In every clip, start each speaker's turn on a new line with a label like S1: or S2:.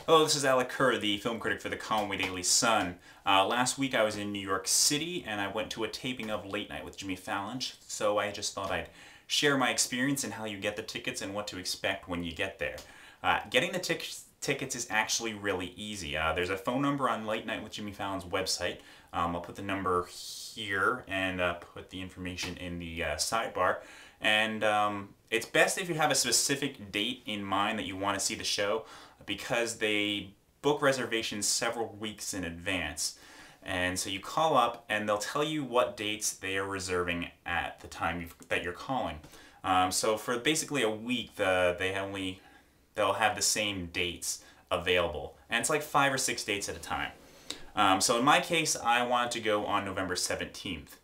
S1: Hello, this is Alec Kerr, the film critic for the Conway Daily Sun. Last week I was in New York City and I went to a taping of Late Night with Jimmy Fallon, so I just thought I'd share my experience and how you get the tickets and what to expect when you get there. Getting the tickets is actually really easy. There's a phone number on Late Night with Jimmy Fallon's website. I'll put the number here and put the information in the sidebar. And it's best if you have a specific date in mind that you want to see the show, because they book reservations several weeks in advance. And so you call up and they'll tell you what dates they are reserving at the time that you're calling. So for basically a week, they'll have the same dates available. And it's like 5 or 6 dates at a time. So in my case, I wanted to go on November 17th.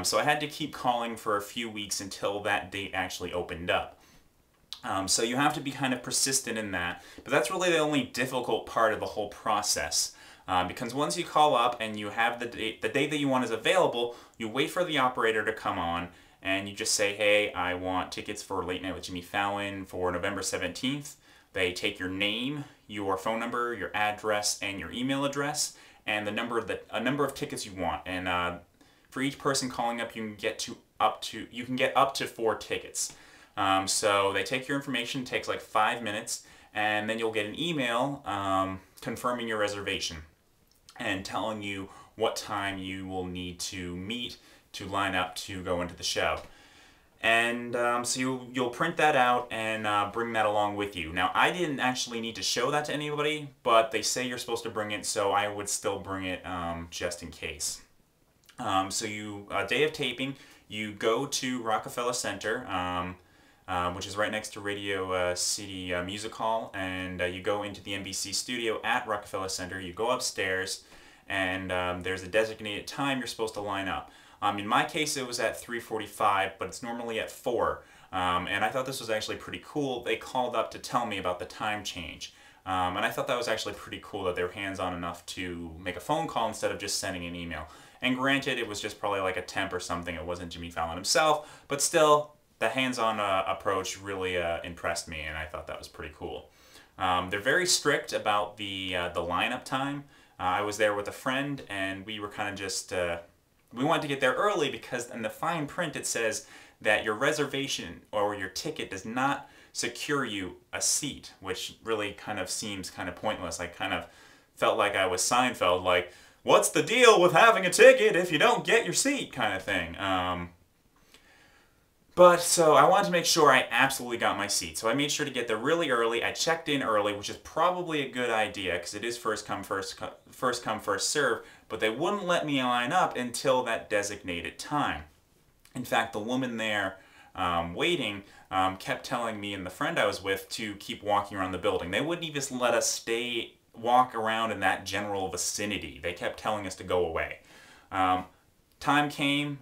S1: So I had to keep calling for a few weeks until that date actually opened up. So you have to be kind of persistent in that, but that's really the only difficult part of the whole process. Because once you call up and you have the date that you want is available, you wait for the operator to come on and you just say, hey, I want tickets for Late Night with Jimmy Fallon for November 17th. They take your name, your phone number, your address, and your email address, and a number of tickets you want. And for each person calling up, you can get up to 4 tickets. So they take your information, it takes like 5 minutes, and then you'll get an email confirming your reservation and telling you what time you will need to meet to line up to go into the show. And so you'll print that out and bring that along with you. Now, I didn't actually need to show that to anybody, but they say you're supposed to bring it, so I would still bring it just in case. Day of taping, you go to Rockefeller Center, which is right next to Radio City Music Hall, and you go into the NBC studio at Rockefeller Center. You go upstairs, and there's a designated time you're supposed to line up. In my case, it was at 3:45, but it's normally at 4. And I thought this was actually pretty cool. They called up to tell me about the time change. And I thought that was actually pretty cool that they were hands-on enough to make a phone call instead of just sending an email. And granted, it was just probably like a temp or something. It wasn't Jimmy Fallon himself, but still, the hands-on approach really impressed me, and I thought that was pretty cool. They're very strict about the lineup time. I was there with a friend, and we were kind of just we wanted to get there early because in the fine print it says that your reservation or your ticket does not secure you a seat, which really kind of seems kind of pointless. I kind of felt like I was Seinfeld, like, what's the deal with having a ticket if you don't get your seat, kind of thing. But so I wanted to make sure I absolutely got my seat. So I made sure to get there really early. I checked in early, which is probably a good idea because it is first come, first serve. But they wouldn't let me line up until that designated time. In fact, the woman there waiting kept telling me and the friend I was with to keep walking around the building. They wouldn't even let us walk around in that general vicinity. They kept telling us to go away. Time came.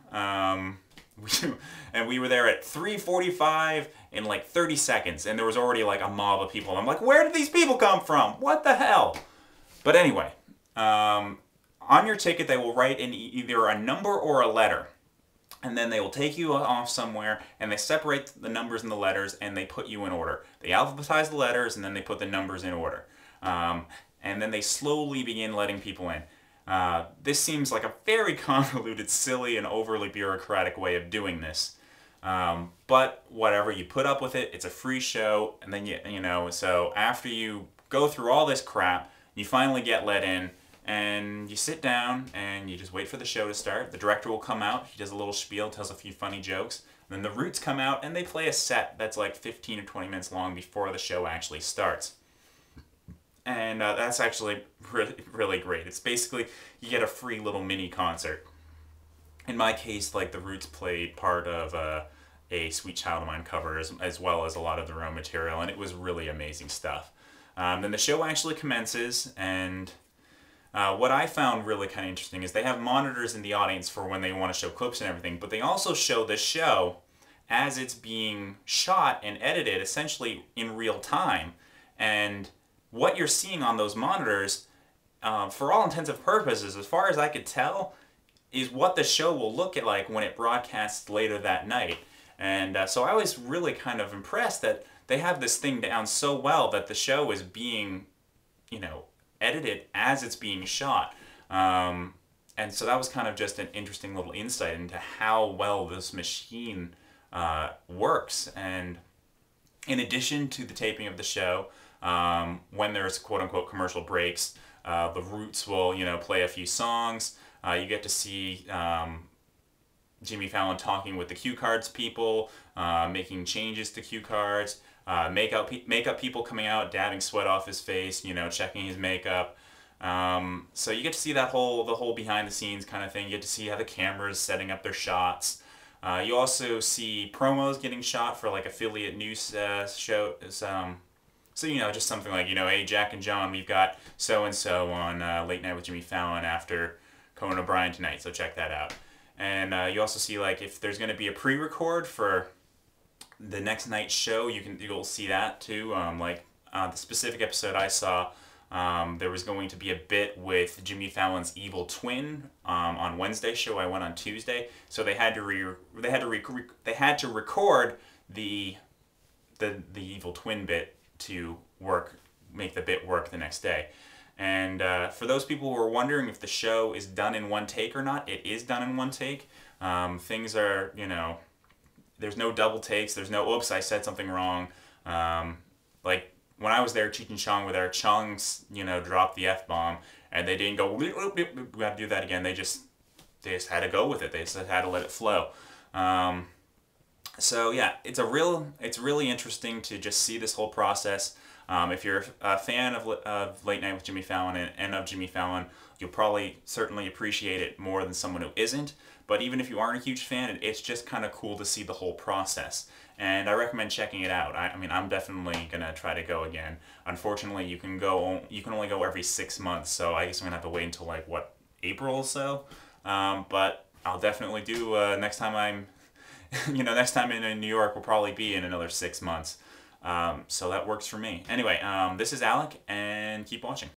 S1: And we were there at 3:45 in like 30 seconds, and there was already like a mob of people. I'm like, where did these people come from? What the hell? But anyway, on your ticket they will write in either a number or a letter, and then they will take you off somewhere, and they separate the numbers and the letters, and they put you in order. They alphabetize the letters, and then they put the numbers in order. And then they slowly begin letting people in. This seems like a very convoluted, silly, and overly bureaucratic way of doing this. But whatever, you put up with it, it's a free show, and then so after you go through all this crap, you finally get let in, and you sit down, and you just wait for the show to start. The director will come out, he does a little spiel, tells a few funny jokes, then the Roots come out, and they play a set that's like 15 or 20 minutes long before the show actually starts. And that's actually really, really great. It's basically, you get a free little mini concert. In my case, like, the Roots played part of a Sweet Child of Mine cover as well as a lot of their own material, and it was really amazing stuff. Then the show actually commences, and what I found really kind of interesting is they have monitors in the audience for when they want to show clips and everything, but they also show the show as it's being shot and edited essentially in real time. And what you're seeing on those monitors, for all intents and purposes, as far as I could tell, is what the show will look like when it broadcasts later that night. And so I was really kind of impressed that they have this thing down so well that the show is being, edit it as it's being shot. And so that was kind of just an interesting little insight into how well this machine works. And in addition to the taping of the show, when there's quote-unquote commercial breaks, the Roots will, play a few songs. You get to see Jimmy Fallon talking with the cue cards people, making changes to cue cards, makeup people coming out, dabbing sweat off his face, checking his makeup. So you get to see the whole behind the scenes kind of thing. You get to see how the camera's setting up their shots. You also see promos getting shot for like affiliate news shows. So just something like, hey, Jack and John, we've got so and so on Late Night with Jimmy Fallon after Conan O'Brien tonight, so check that out. And you also see like if there's going to be a pre-record for the next night's show, you'll see that too. The specific episode I saw, there was going to be a bit with Jimmy Fallon's evil twin on Wednesday's show. I went on Tuesday, so they had to record the evil twin bit to make the bit work the next day. And for those people who are wondering if the show is done in one take or not, it is done in one take. Things are, there's no double takes. There's no, oops, I said something wrong. Like when I was there, Cheech and Chong were there. Chong's, dropped the F-bomb, and they didn't go, we have to do that again. They just had to go with it. They just had to let it flow. So yeah, it's really interesting to just see this whole process. If you're a fan of Late Night with Jimmy Fallon and of Jimmy Fallon, you'll probably certainly appreciate it more than someone who isn't. But even if you aren't a huge fan, it's just kind of cool to see the whole process. And I recommend checking it out. I mean, I'm definitely going to try to go again. Unfortunately, you can only go every 6 months, so I guess I'm going to have to wait until, April or so. But I'll definitely do, next time I'm, next time in New York will probably be in another 6 months. So that works for me. Anyway, this is Alec, and keep watching.